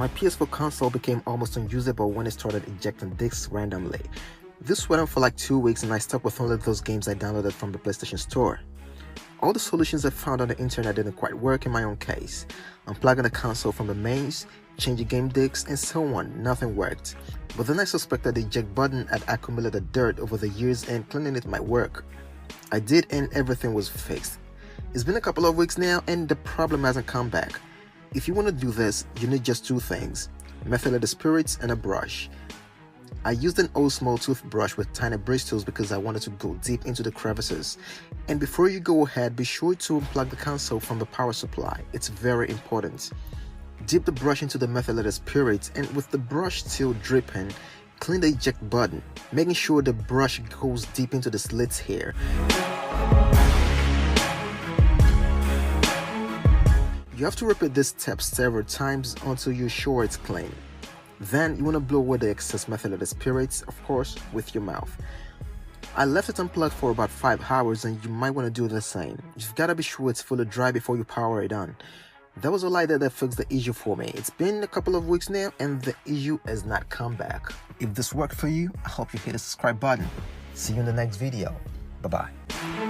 My PS4 console became almost unusable when it started ejecting discs randomly. This went on for like 2 weeks and I stuck with only those games I downloaded from the PlayStation Store. All the solutions I found on the internet didn't quite work in my own case. Unplugging the console from the mains, changing game discs, and so on, nothing worked. But then I suspected the eject button had accumulated dirt over the years and cleaning it might work. I did and everything was fixed. It's been a couple of weeks now and the problem hasn't come back. If you want to do this, you need just 2 things, methylated spirits and a brush. I used an old small toothbrush with tiny bristles because I wanted to go deep into the crevices. And before you go ahead, be sure to unplug the console from the power supply. It's very important. Dip the brush into the methylated spirit and with the brush still dripping, clean the eject button, making sure the brush goes deep into the slits here. You have to repeat this step several times until you're sure it's clean. Then you want to blow away the excess methylated spirits, of course, with your mouth. I left it unplugged for about 5 hours and you might want to do the same. You've got to be sure it's fully dry before you power it on. That was a light that fixed the issue for me. It's been a couple of weeks now and the issue has not come back. If this worked for you, I hope you hit the subscribe button. See you in the next video. Bye-bye.